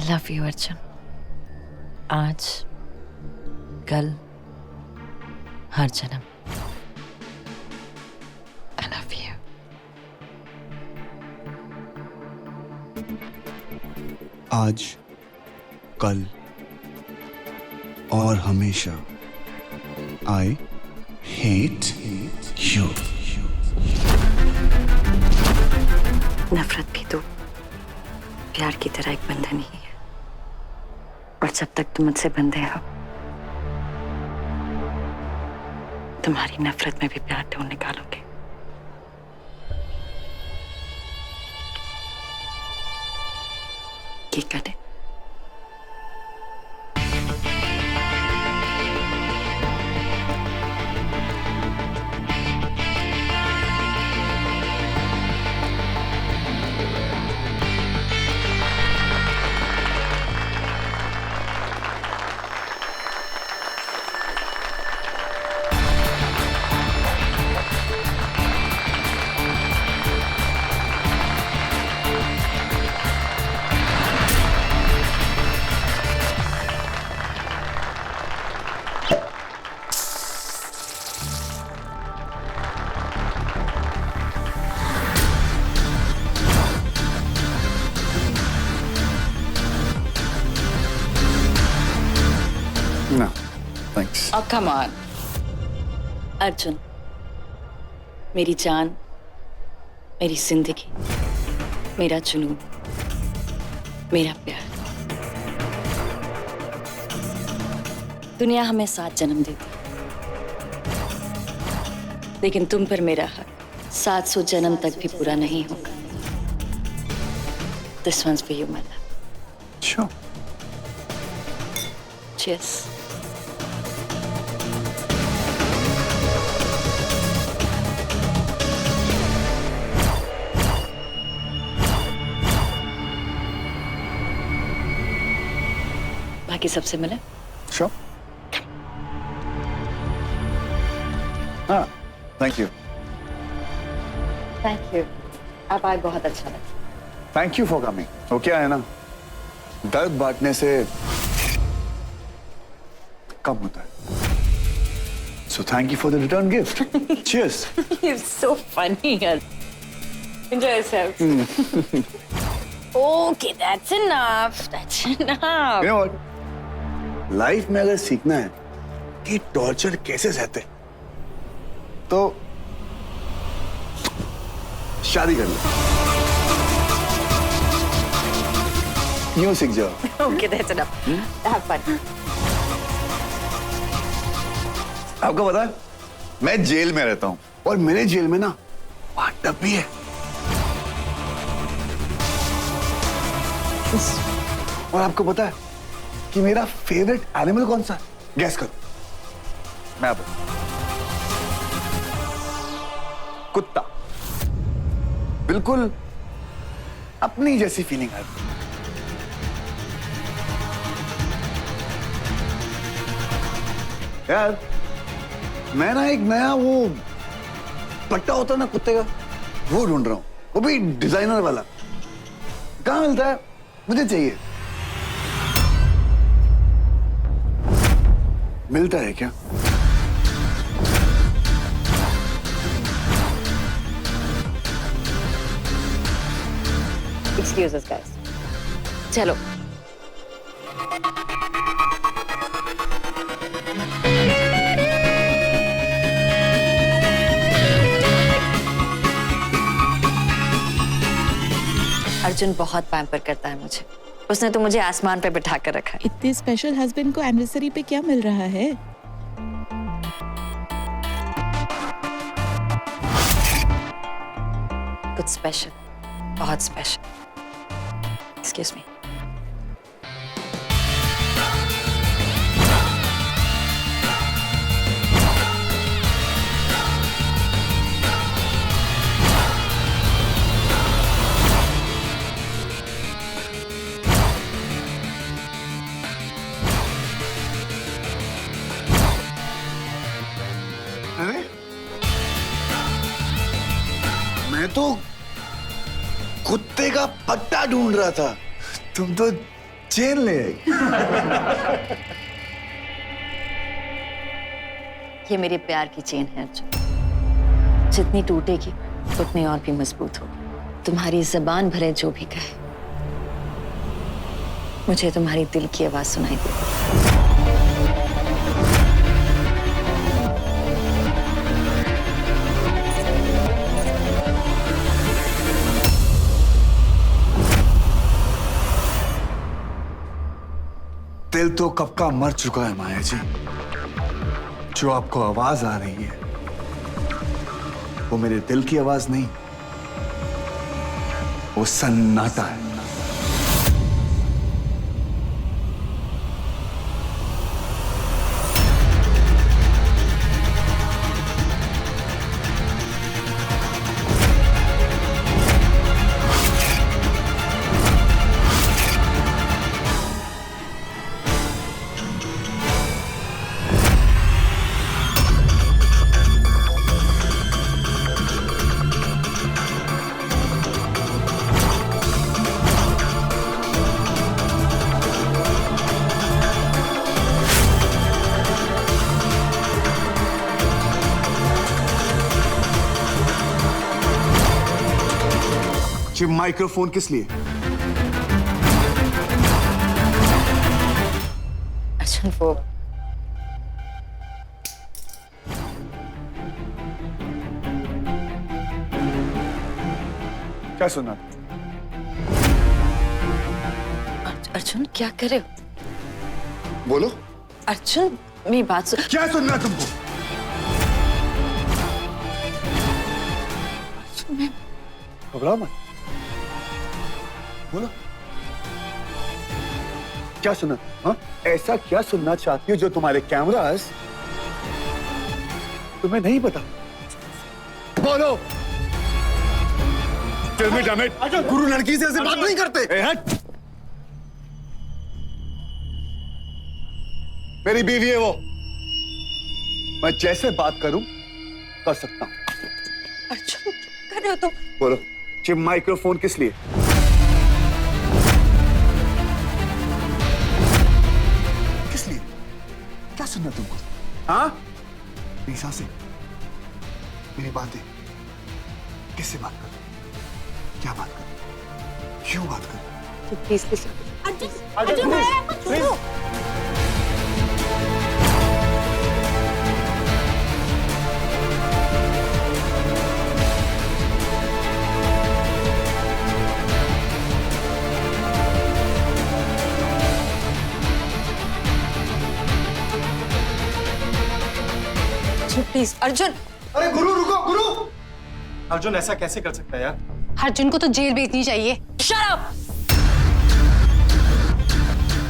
I love you, Arjun. आज, कल, हर जन्म. I love you. आज, कल और हमेशा. I hate you. नफरत भी तो प्यार की तरह एक बंधन ही है, और जब तक तुम मुझसे बंधे हो, तुम्हारी नफरत में भी प्यार ढूंढ निकालोगे. ये करे. No, thanks. Oh, come on. Arjun, मेरी जान, मेरी जिंदगी, मेरा जुनून, मेरा प्यार. दुनिया हमें 7 जन्म देती, लेकिन तुम पर मेरा हक 700 जन्म तक भी पूरा नहीं होगा. This one's for you, my love. Sure. Cheers. बाकी सबसे मिले. Sure. हाँ, thank you. Thank you. अब आज बहुत अच्छा लगा. Thank you for coming. वो क्या है ना, दर्द बांटने से कम होता है. So thank you for the return gift. Cheers. You're so funny. Enjoy yourself. Okay, that's enough. That's enough. You know what? Life में अगर सीखना है कि टॉर्चर कैसे सहते, तो शादी कर लो. यूं सीख जाओ. Okay, that's enough. Have fun. आपको पता है, मैं जेल में रहता हूँ और मेरे जेल में ना बाथटब भी है. और आपको पता है कि मेरा फेवरेट एनिमल कौन सा है? गैस करो. मैं आप कुत्ता. बिल्कुल अपनी जैसी फीलिंग आती है. यार, मैं ना एक नया वो पट्टा होता ना कुत्ते का, वो ढूंढ रहा हूँ. वो भी डिजाइनर वाला. कहाँ मिलता है? मुझे चाहिए. मिलता है क्या? Excuse us, guys. चलो. अर्जुन बहुत पैम्पर करता है मुझे. उसने तो मुझे आसमान पे बिठा कर रखा है. इतने स्पेशल हस्बैंड को एनिवर्सरी पे क्या मिल रहा है? कुछ स्पेशल, बहुत स्पेशल. Excuse me. अरे, मैं तो कुत्ते का पट्टा ढूंढ रहा था. तुम तो चेन ले आई। ये मेरे प्यार की चेन है अर्जुन। जितनी टूटेगी उतनी और भी मजबूत होगी। तुम्हारी जबान भरे जो भी कहे, मुझे तुम्हारी दिल की आवाज सुनाई दे। दिल तो कब का मर चुका है माया जी। जो आपको आवाज आ रही है वो मेरे दिल की आवाज नहीं, वो सन्नाटा है। ये माइक्रोफोन किस लिए? अर्जुन वो क्या सुना? अर्जुन क्या कर रहे हो? बोलो। अर्जुन मेरी बात सुन। क्या सुनना तुमको? घबराओ मत, बोलो। क्या सुना? हाँ, ऐसा क्या सुनना चाहती हो जो तुम्हारे कैमरास तुम्हें नहीं पता? बोलो। गुरु लड़की से ऐसे बात नहीं करते। हट। मेरी बीवी है वो, मैं जैसे बात करूं कर सकता हूं। अर्जुन क्या कर रहे हो तुम? बोलो, ये माइक्रोफोन किस लिए? किस लिए? क्या सुनना तुमको? हाँ? मेरी सांसें, मेरी बातें, किससे बात कर? क्या बात कर? क्यों बात कर? प्लीज अर्जुन सुनो। प्लीज अर्जुन। अरे गुरु रुको, गुरु। अर्जुन ऐसा कैसे कर सकता है यार? अर्जुन को तो जेल भेजनी चाहिए। Shut up!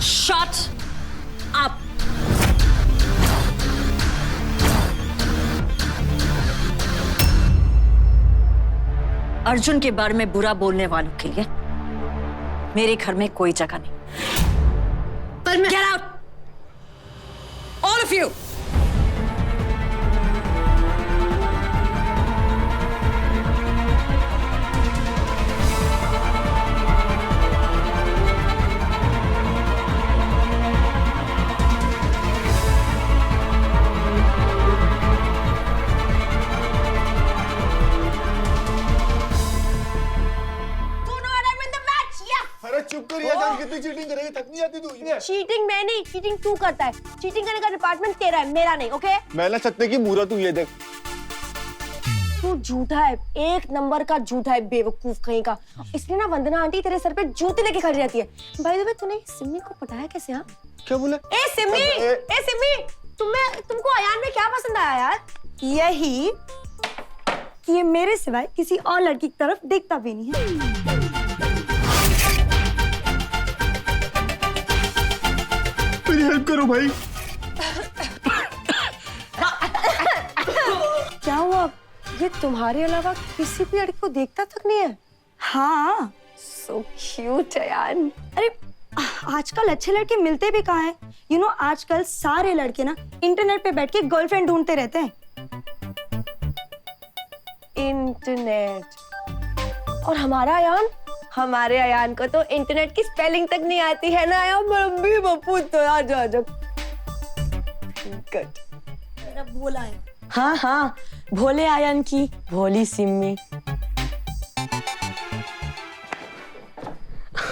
Shut up! Arjun के बारे में बुरा बोलने वालों के लिए मेरे घर में कोई जगह नहीं। पर मैं Get out! All of you! अरे चुप कर यार, कितनी चीटिंग करेगी? थक नहीं आती तू? चीटिंग मैं नहीं, चीटिंग तू करता है। चीटिंग करने का डिपार्टमेंट तेरा है, मेरा नहीं। ओके? मैं ना सत्ते की मूरा, तू ये देख। तू झूठा है, एक नंबर का झूठा है, बेवकूफ कहीं का। इसलिए ना वंदना आंटी तेरे सर पे जूते लेके खड़ी रहती है। बाय द वे तूने सिमी को पटाया कैसे? हाँ क्या बोले? ए सिमी, तुमको अयान में क्या पसंद आया यार? यही कि ये मेरे सिवाय किसी और लड़की की तरफ देखता भी नहीं है। मेरी हेल्प करो भाई। क्या हुआ? ये तुम्हारे अलावा किसी भी लड़की को देखता तक नहीं है? हाँ, सो क्यूट है यार। अरे आजकल अच्छे लड़के मिलते भी कहाँ हैं? यू नो आजकल सारे लड़के ना इंटरनेट पे बैठ के गर्लफ्रेंड ढूंढते रहते हैं। इंटरनेट। और हमारा यार हमारे अयान को तो इंटरनेट की स्पेलिंग तक नहीं आती है ना यार। मम्मी पप्पू तो आजा आजा। गुड। मेरा भोला है। हाँ हाँ, भोले आयन की भोली सिम्मी।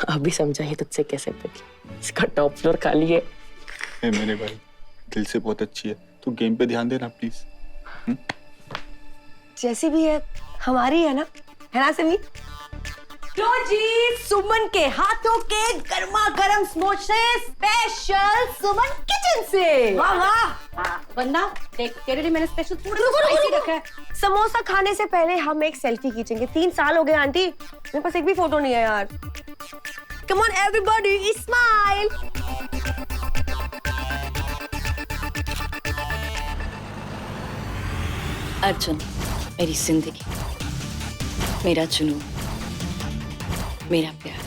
अभी समझा ये तुझसे कैसे पकी। इसका टॉप फ्लोर खाली है। मेरे भाई दिल से बहुत अच्छी है, तू गेम पे ध्यान देना प्लीज। जैसी भी है हमारी है ना सिमी? तो जी सुमन के हाथों के गर्मा गर्म समोसे स्पेशल सुमन किचन से। वाह वाह वंदना देख, तेरे लिए मैंने स्पेशल थोड़ा स्पाइसी रखा है। समोसा खाने से पहले हम एक सेल्फी खींचेंगे। 3 साल हो गए आंटी, मेरे पास एक भी फोटो नहीं है यार। Come on everybody smile. Arjun मेरी जिंदगी, मेरा जुनून, मेरा प्यार।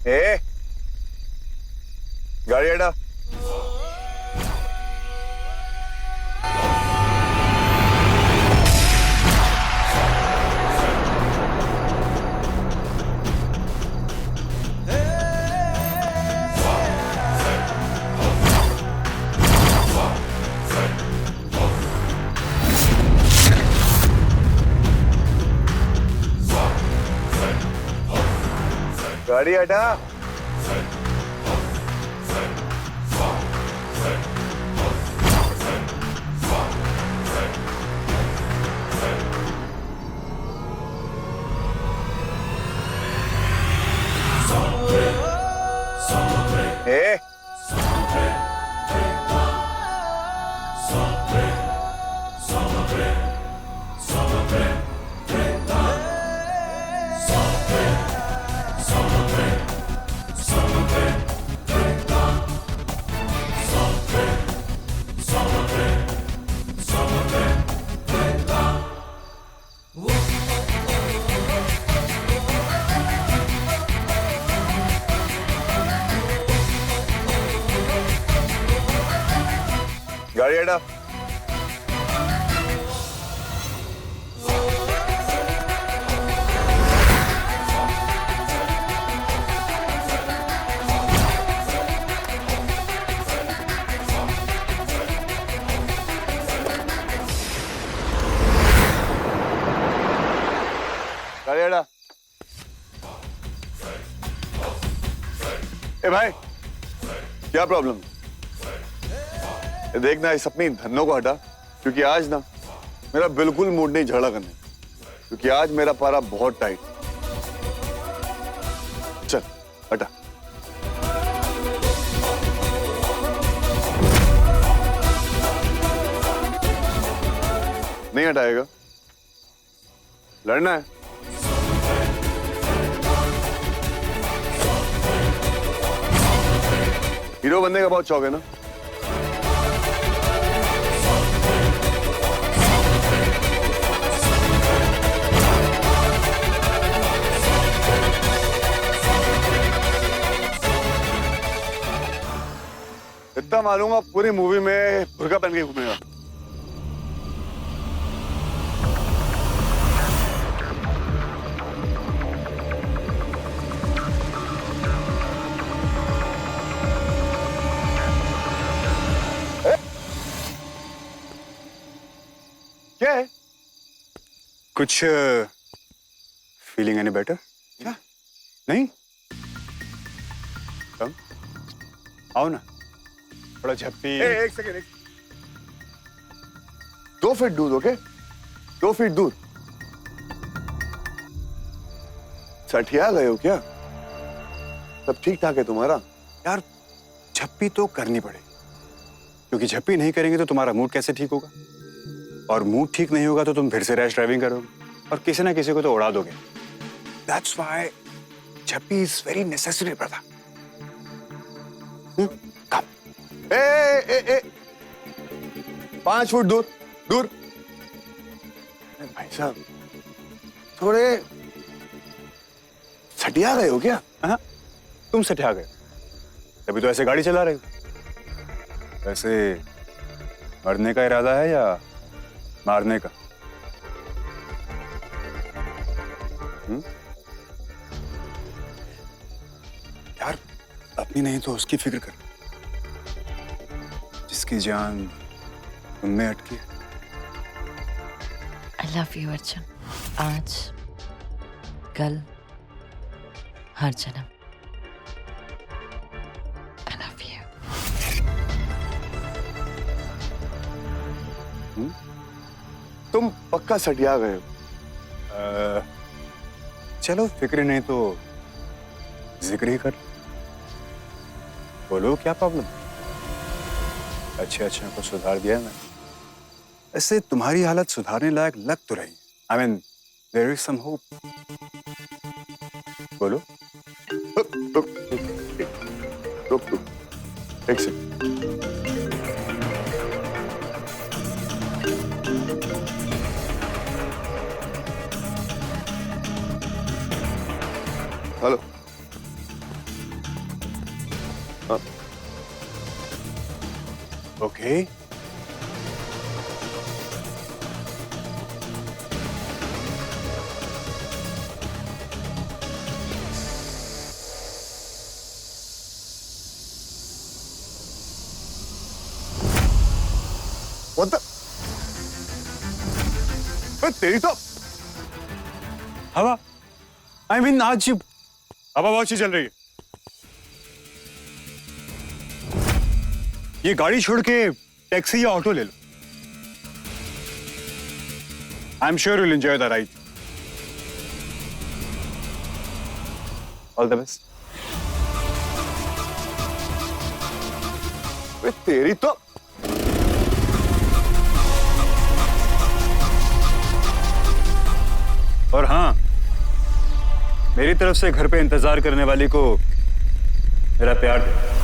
ए, गाड़ी हटा। गाड़ी हटा। ए, गाड़ी हटा। गाड़ी हटा। ए भाई, क्या प्रॉब्लम? देखना इस अपनी धन्नों को हटा, क्योंकि आज ना मेरा बिल्कुल मूड नहीं झगड़ा करने, क्योंकि आज मेरा पारा बहुत टाइट। चल हटा। नहीं हटाएगा? लड़ना है? हीरो बनने का बहुत शौक है ना? इतना मालूंगा पूरी मूवी में बुर्का पहन के घूमेगा। कुछ फीलिंग एनी बेटर? क्या? नहीं? कम आओ ना, थोड़ा झप्पी। एक सेकेंड, 2 फीट दूर, ओके? 2 फीट दूर। सठिया गए हो क्या? सब ठीक ठाक है तुम्हारा? यार झप्पी तो करनी पड़ेगी, क्योंकि झप्पी नहीं करेंगे तो तुम्हारा मूड कैसे ठीक होगा, और मूड ठीक नहीं होगा तो तुम फिर से रैश ड्राइविंग करोगे और किसी ना किसी को तो उड़ा दोगे। दैट्स व्हाई झप्पी is very necessary brother. Come. A 5 foot दूर, दूर। भाई साहब थोड़े सटिया गए हो क्या? हाँ, तुम सठिया गए, तभी तो ऐसे गाड़ी चला रहे हो। वैसे मरने का इरादा है या मारने का? यार अपनी नहीं तो उसकी फिक्र कर, जिसकी जान तुम में अटकी है। I love you Arjun. आज, कल, हर जन्म। I love you. तुम पक्का सटिया गए हो? चलो फिक्र नहीं तो जिक्र ही कर। बोलो क्या प्रॉब्लम? अच्छे को सुधार दिया मैं। ऐसे तुम्हारी हालत सुधारने लायक लग तो रही। I mean there is some hope. बोलो। रुक एक second. Hello. Okay What the? तेरी तो हवा, आई मीन आज हवा बहुत अच्छी चल रही है। ये गाड़ी छोड़ के टैक्सी या ऑटो ले लो। I am sure you will enjoy the ride. All the best. तेरी तो और हाँ, मेरी तरफ से घर पे इंतजार करने वाली को मेरा प्यार दे।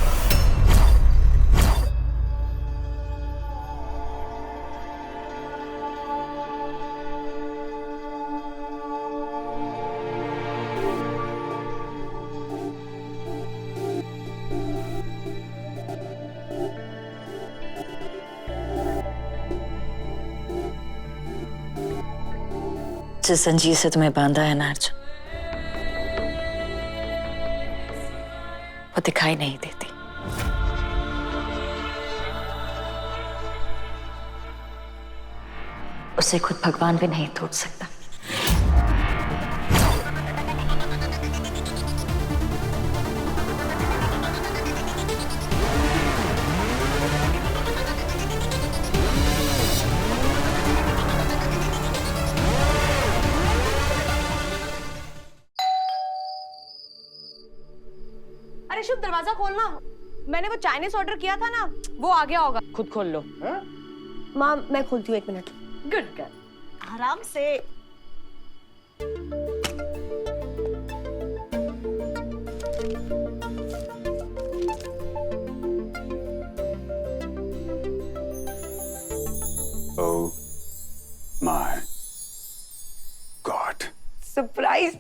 जिस जंजीर से तुम्हें बांधा है ना अर्जुन, वो दिखाई नहीं देती। उसे खुद भगवान भी नहीं तोड़ सकता। अरे शुभ, दरवाजा खोलना। मैंने वो चाइनीज ऑर्डर किया था ना, वो आ गया होगा। खुद खोल लो। माँ मैं खोलती हूँ, 1 मिनट। Good girl. आराम से। Oh my God! सरप्राइज।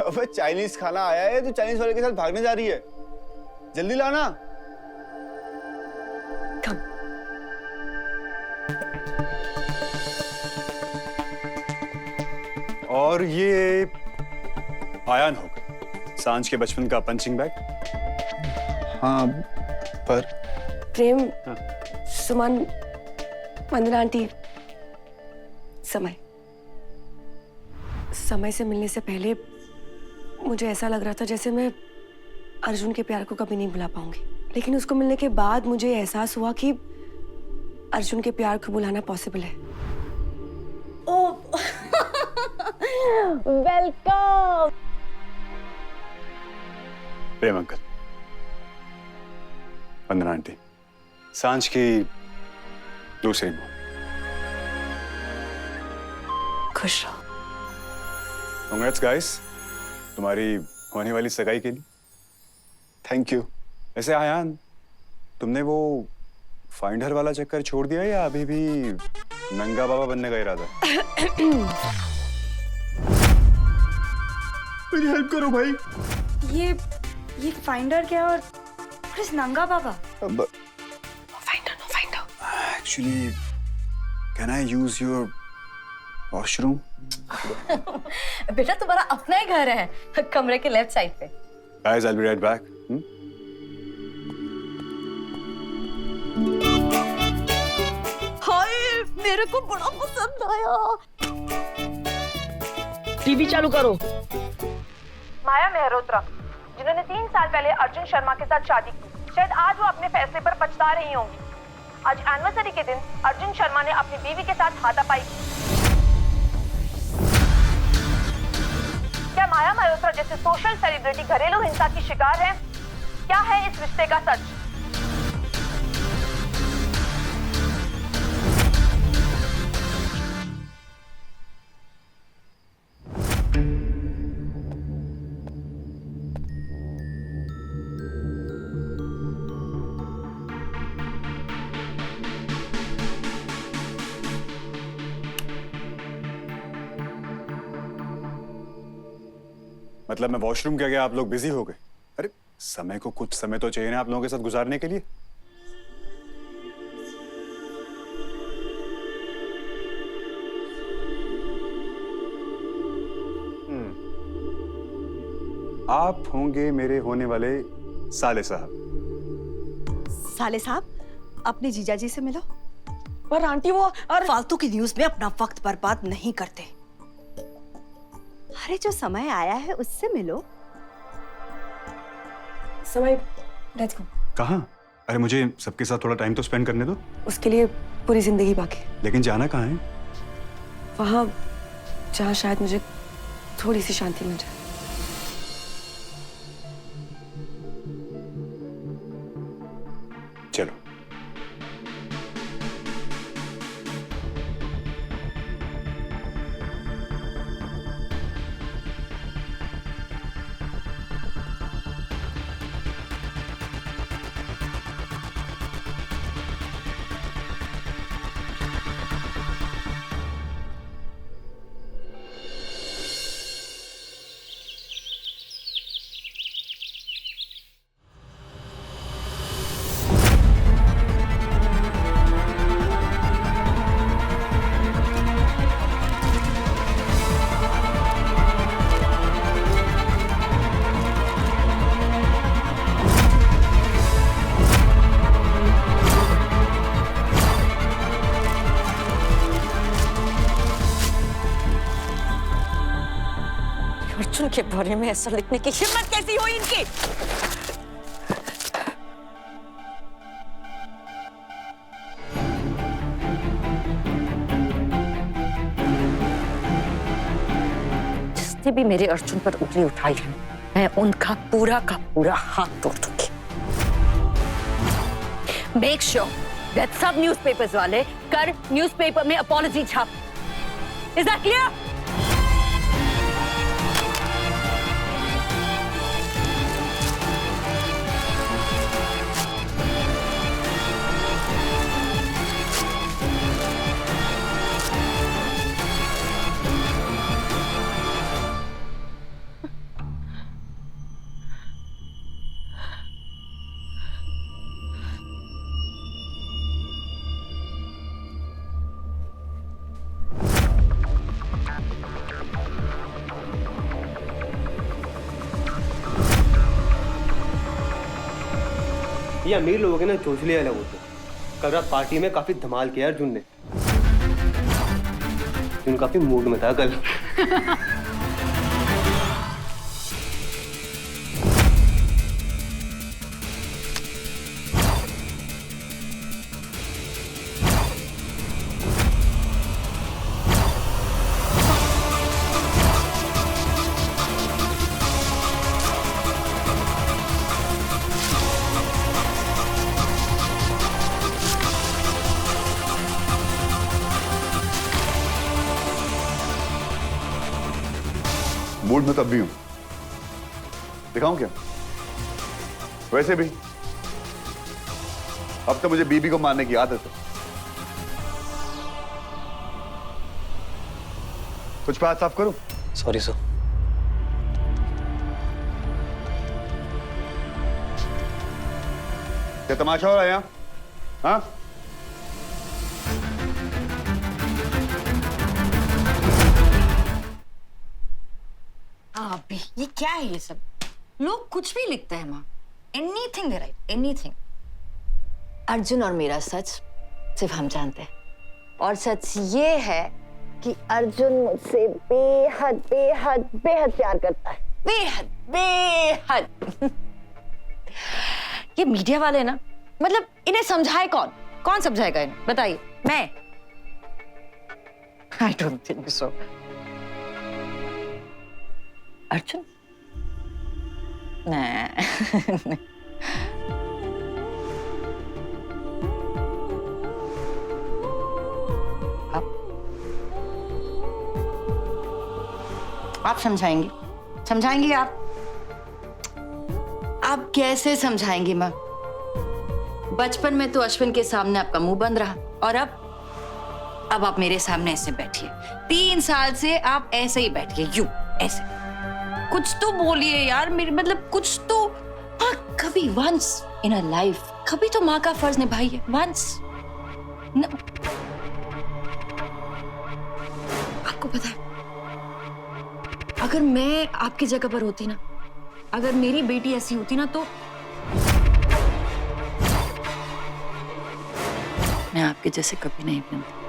अबे चाइनीज खाना आया है, तो चाइनीज वाले के साथ भागने जा रही है। जल्दी लाना। कम। और ये आयान होगा, सांझ के बचपन का पंचिंग बैग। हाँ पर प्रेम, हाँ। सुमन वंदना आंटी, समय से मिलने से पहले मुझे ऐसा लग रहा था जैसे मैं अर्जुन के प्यार को कभी नहीं भुला पाऊंगी, लेकिन उसको मिलने के बाद मुझे एहसास हुआ कि अर्जुन के प्यार को बुलाना पॉसिबल है। वेलकम। प्रेम अंकल, वंदना आंटी, सांझ की दूसरी मुंह। खुश रहो। कांग्रेट्स गाइस, तुम्हारी होने वाली सगाई के लिए। Thank you. ऐसे आयान, तुमने वो फाइंडर वाला चक्कर छोड़ दिया या अभी भी नंगा बाबा बनने का इरादा? मेरी हेल्प करो भाई। ये फाइंडर क्या और इस नंगा बाबा? Finder actually can I use your washroom? बेटा तुम्हारा अपना ही घर है, कमरे के लेफ्ट साइड पे। Guys, I'll be right back. Hi, मेरे को बड़ा पसंद आया। टीवी चालू करो। माया मेहरोत्रा, जिन्होंने 3 साल पहले अर्जुन शर्मा के साथ शादी की, शायद आज वो अपने फैसले पर पछता रही होंगी। आज एनिवर्सरी के दिन अर्जुन शर्मा ने अपनी बीवी के साथ हाथापाई की। क्या माया मल्होत्रा जैसे सोशल सेलिब्रिटी घरेलू हिंसा की शिकार है? क्या है इस रिश्ते का सच? मतलब मैं वॉशरूम क्या गया, आप लोग बिजी हो गए? अरे समय को कुछ समय तो चाहिए ना आप लोगों के साथ गुजारने के लिए। आप होंगे मेरे होने वाले साले साहब। साले साहब, अपने जीजाजी से मिलो। पर आंटी वो और फालतू की न्यूज में अपना वक्त बर्बाद नहीं करते। अरे जो समय आया है उससे मिलो। समय, लेट्स गो। कहाँ? अरे मुझे सबके साथ थोड़ा टाइम तो स्पेंड करने दो। उसके लिए पूरी जिंदगी बाकी। लेकिन जाना कहाँ है? वहां जहाँ शायद मुझे थोड़ी सी शांति मिल जाए। चलो। अर्जुन के बारे में ऐसा लिखने की हिम्मत कैसी हुई इनकी? जिसने भी मेरे अर्जुन पर उंगली उठाई है, मैं उनका पूरा का पूरा हाथ तोड़ दूंगी। मेक श्योर दैट सब न्यूज़पेपर्स वाले कर न्यूज़पेपर में अपॉलजी छाप। Is that clear? ये अमीर लोग हैं ना, चोचले अलग होते हैं। कल रात पार्टी में काफी धमाल किया अर्जुन ने। अर्जुन काफी मूड में था कल। मूड में तब भी हूं। दिखाऊं क्या? वैसे भी अब तो मुझे बीबी को मारने की आदत है। कुछ पे हाथ साफ करूं? Sorry sir. क्या तमाशा हो रहा है यहाँ? हाँ? अभी ये क्या है ये सब? लोग कुछ भी लिखते हैं माँ। Anything they right, anything. Arjun और मेरा सच सिर्फ हम जानते हैं, और सच ये है कि अर्जुन मुझसे बेहद बेहद बेहद प्यार करता है। बेहद बेहद। ये मीडिया वाले ना, मतलब इन्हें समझाए कौन? कौन समझाएगा इन्हें? बताइए। मैं? I don't think so. Arjun? नहीं। आप समझाएंगे? समझाएंगे आप? आप कैसे समझाएंगे माँ? बचपन में तो अश्विन के सामने आपका मुंह बंद रहा, और अब आप मेरे सामने ऐसे बैठिए। 3 साल से आप ऐसे ही बैठिए, यूं ऐसे। कुछ तो बोलिए यार, मेरे मतलब कुछ तो। हाँ, कभी वंस इन अ लाइफ कभी तो माँ का फर्ज निभाइए, वंस। आपको पता है, अगर मैं आपकी जगह पर होती ना, अगर मेरी बेटी ऐसी होती ना, तो मैं आपके जैसे कभी नहीं बनती।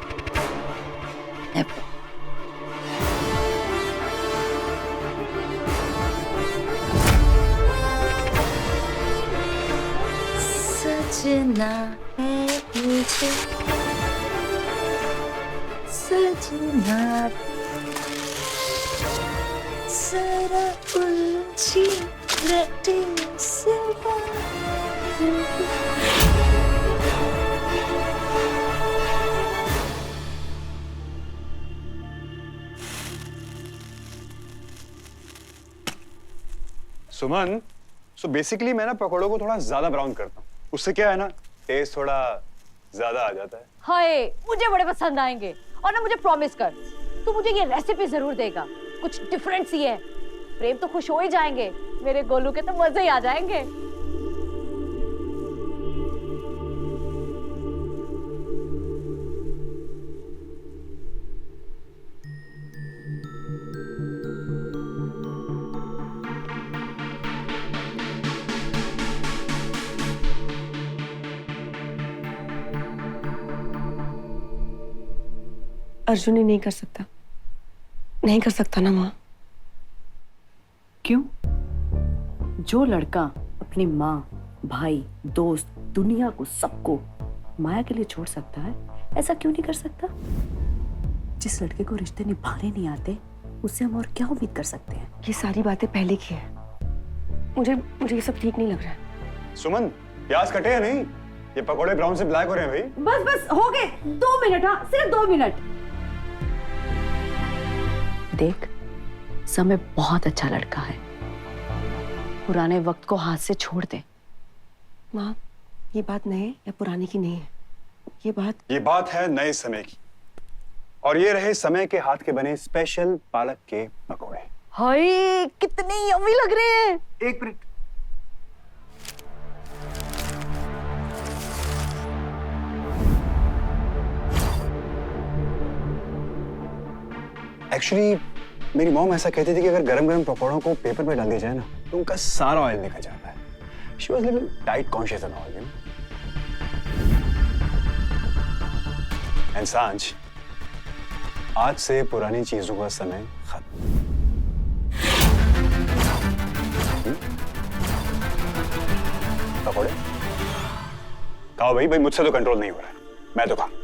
Never. सजना है मुझे, सजना जरा उलझी रटे से सुमन, सो बेसिकली मैं ना पकौड़ों को थोड़ा ज्यादा ब्राउन करता हूँ। उससे क्या है ना, टेस्ट थोड़ा ज्यादा आ जाता है। हाय, मुझे बड़े पसंद आएंगे। और ना मुझे प्रॉमिस कर, तू मुझे ये रेसिपी जरूर देगा। कुछ डिफरेंट सी है। प्रेम तो खुश हो ही जाएंगे, मेरे गोलू के तो मजे ही आ जाएंगे। अर्जुन ही नहीं कर सकता। नहीं कर सकता ना माँ। क्यों? जो लड़का अपनी माँ, भाई, दोस्त, दुनिया को, सबको माया के लिए छोड़ सकता है, ऐसा क्यों नहीं कर सकता? जिस लड़के को रिश्ते निभाने नहीं आते, उससे हम और क्या उम्मीद कर सकते हैं? ये सारी बातें पहले की है। मुझे ये सब ठीक नहीं लग रहा है। सुमन, प्याज कटे या नहीं? ये पकौड़े ब्राउन से ब्लैक हो रहे हैं भाई। बस हो गए 2 मिनट। हाँ, सिर्फ 2 मिनट। देख, समय बहुत अच्छा लड़का है। पुराने वक्त को हाथ से छोड़ दे। माँ, ये बात नए या पुराने की नहीं है। ये बात है नए समय की। और ये रहे समय के हाथ के बने स्पेशल पालक के पकौड़े। हाय, कितने यम्मी लग रहे हैं। 1 मिनट। एक्चुअली मेरी मॉम ऐसा कहती थी कि अगर गरम गरम पकौड़ों को पेपर पे डाल दिया जाए ना, तो उनका सारा ऑयल निकल जाता है। She was little diet conscious and all, you know. And सांझ, आज से पुरानी चीजों का समय खत्म। पकौड़े खाओ भाई, भाई मुझसे तो कंट्रोल नहीं हो रहा है, मैं तो खाऊं।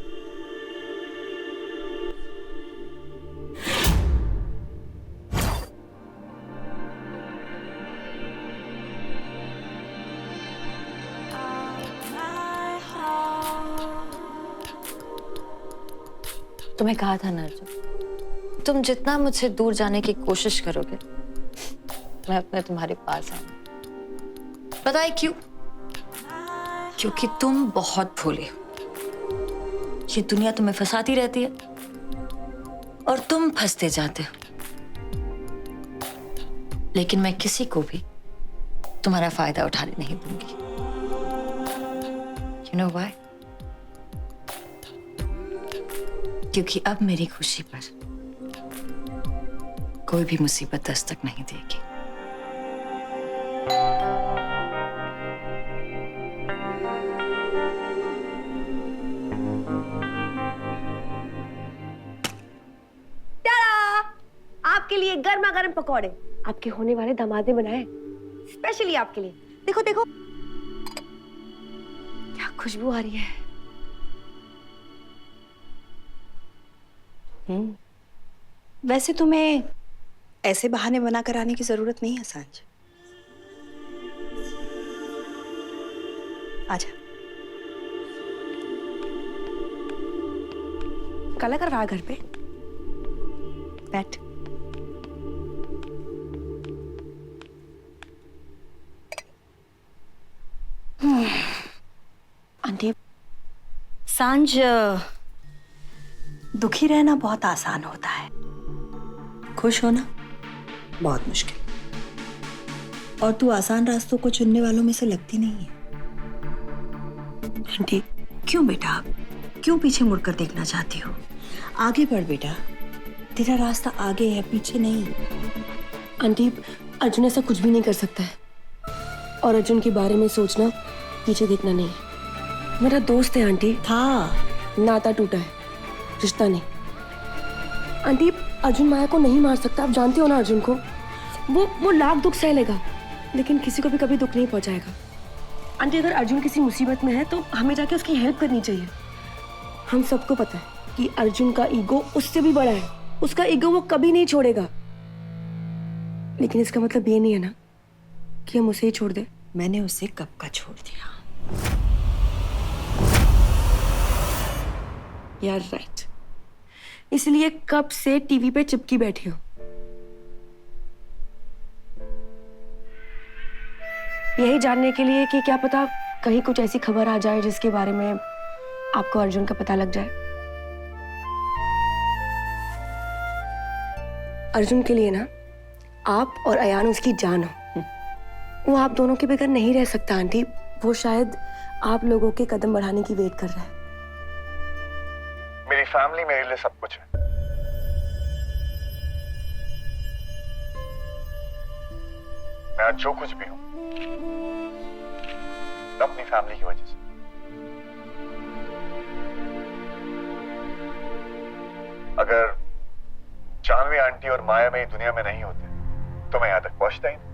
तुम्हें कहा था ना अर्जुन, तुम जितना मुझसे दूर जाने की कोशिश करोगे मैं अपने तुम्हारे पास आऊंगी। पता है क्यों? क्योंकि तुम बहुत भोले हो। ये दुनिया तुम्हें फंसाती रहती है और तुम फंसते जाते हो। लेकिन मैं किसी को भी तुम्हारा फायदा उठाने नहीं दूंगी। You know why? क्योंकि अब मेरी खुशी पर कोई भी मुसीबत दस्तक नहीं देगी। आपके लिए गर्मा गर्म पकौड़े आपके होने वाले दामाद ने बनाए स्पेशली आपके लिए। देखो देखो क्या खुशबू आ रही है। वैसे तुम्हें ऐसे बहाने बनाकर आने की जरूरत नहीं है सांझ। आजा। काला करवा घर पे बैठ। आंटी, सांझ दुखी रहना बहुत आसान होता है, खुश होना बहुत मुश्किल। और तू आसान रास्तों को चुनने वालों में से लगती नहीं है। आंटी, क्यों बेटा, क्यों पीछे मुड़कर देखना चाहती हो? आगे बढ़ बेटा, तेरा रास्ता आगे है, पीछे नहीं। आंटी, अर्जुन ऐसा कुछ भी नहीं कर सकता है और अर्जुन के बारे में सोचना पीछे देखना नहीं। मेरा दोस्त है आंटी। था, नाता टूटा है, रिश्ता नहीं। आंटी, अर्जुन माया को नहीं मार सकता, आप जानते हो ना अर्जुन को। वो लाख दुख सह लेगा लेकिन किसी को भी कभी दुख नहीं पहुंचाएगा। आंटी, अगर अर्जुन किसी मुसीबत में है तो हमें जाके उसकी हेल्प करनी चाहिए। हम सबको पता है कि अर्जुन का ईगो उससे भी बड़ा है, उसका ईगो वो कभी नहीं छोड़ेगा। लेकिन इसका मतलब ये नहीं है ना कि हम उसे ही छोड़ दें। मैंने उसे कब का छोड़ दिया। यार राइट, इसलिए कब से टीवी पे चिपकी बैठी हो। यही जानने के लिए कि क्या पता कहीं कुछ ऐसी खबर आ जाए जिसके बारे में आपको अर्जुन का पता लग जाए। अर्जुन के लिए ना आप और अयान उसकी जान हो। वो आप दोनों के बगैर नहीं रह सकता आंटी। वो शायद आप लोगों के कदम बढ़ाने की वेट कर रहा है। मेरी फैमिली मेरे लिए सब कुछ है। मैं आज जो कुछ भी हूं अपनी फैमिली की वजह से। अगर जानवी आंटी और माया मेरी दुनिया में नहीं होते तो मैं यहां तक पहुंचता ही नहीं।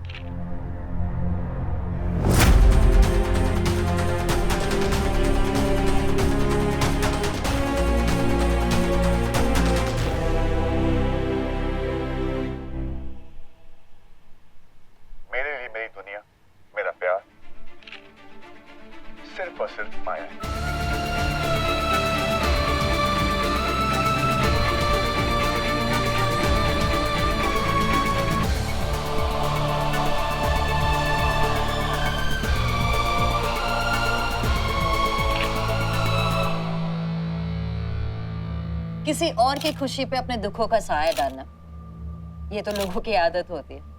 मेरे लिए मेरी दुनिया, मेरा प्यार सिर्फ और सिर्फ माया है। किसी और की खुशी पे अपने दुखों का साया डालना, ये तो लोगों की आदत होती है।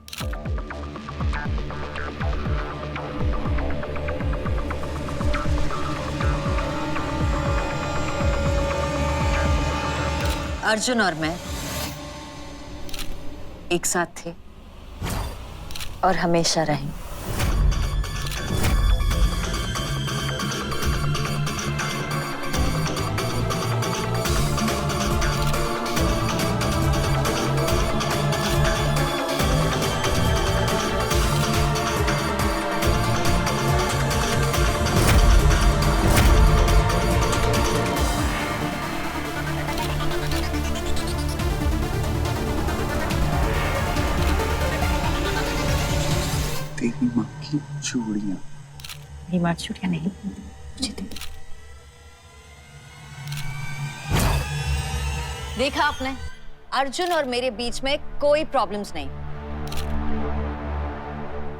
अर्जुन और मैं एक साथ थे और हमेशा रहेंगे। चूड़ियां। बीमार चूड़ियां नहीं, मुझे दे। देखा आपने, अर्जुन और मेरे बीच में कोई प्रॉब्लम्स नहीं,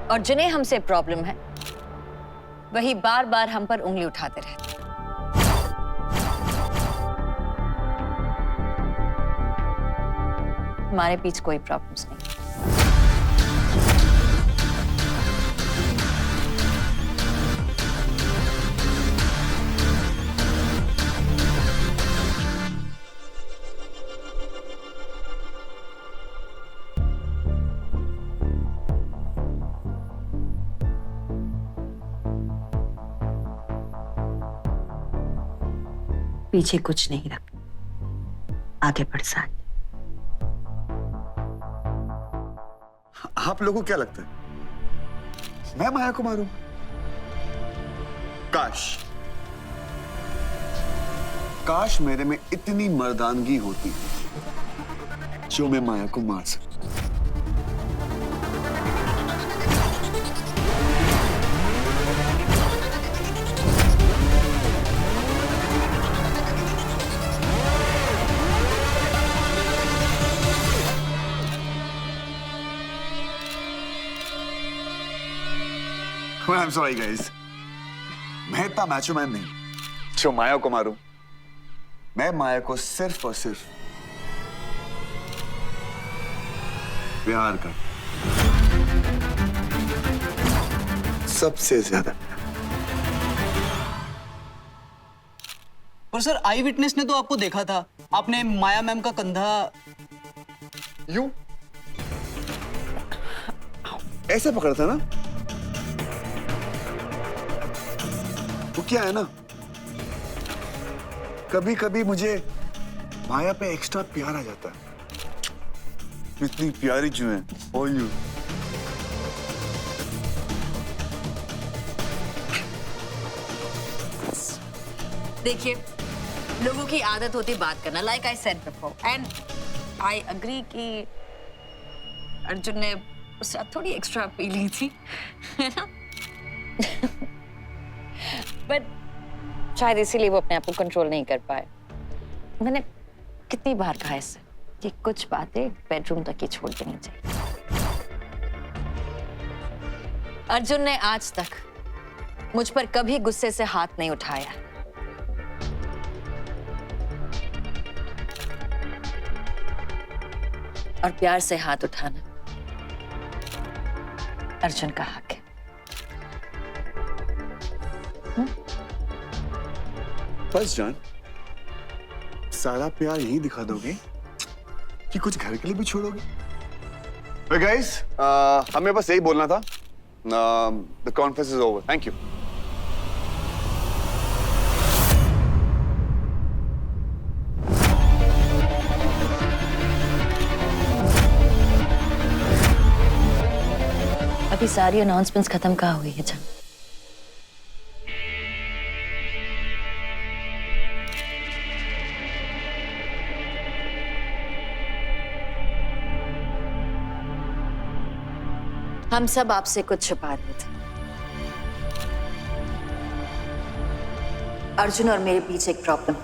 और जिन्हें हमसे प्रॉब्लम है वही बार बार हम पर उंगली उठाते रहते। हमारे बीच कोई प्रॉब्लम्स नहीं। पीछे कुछ नहीं रख, आगे बढ़ साथ। आप लोगों को क्या लगता है मैं माया को मारूं? काश मेरे में इतनी मर्दानगी होती जो मैं माया को मार सकता। I'm sorry guys, मैं इतना मैचो मैन नहीं जो माया को मारूं। मैं माया को सिर्फ और सिर्फ प्यार कर, सबसे ज्यादा। पर सर आई विटनेस ने तो आपको देखा था, आपने माया मैम का कंधा यूं ऐसे पकड़ा था ना। वो क्या है ना, कभी कभी मुझे माया पे एक्स्ट्रा प्यार आ जाता है। इतनी प्यारी क्यों है? और यू देखिए, लोगों की आदत होती बात करना, like I said before, and I agree कि अर्जुन ने उससे थोड़ी एक्स्ट्रा फीलिंग थी, है ना? बट शायद इसीलिए वो अपने आप को कंट्रोल नहीं कर पाए। मैंने कितनी बार कहा इससे कि कुछ बातें बेडरूम तक ही छोड़ देनी चाहिए। अर्जुन ने आज तक मुझ पर कभी गुस्से से हाथ नहीं उठाया। और प्यार से हाथ उठाना अर्जुन का हक है। बस जान, सारा प्यार यही दिखा दोगे कि कुछ घर के लिए भी छोड़ोगे? गाइस, हमें बस यही बोलना था। The conference is over, thank you. अभी सारी अनाउंसमेंट्स खत्म कहाँ हुई है जान? हम सब आपसे कुछ छुपा रहे थे। अर्जुन और मेरे बीच एक प्रॉब्लम।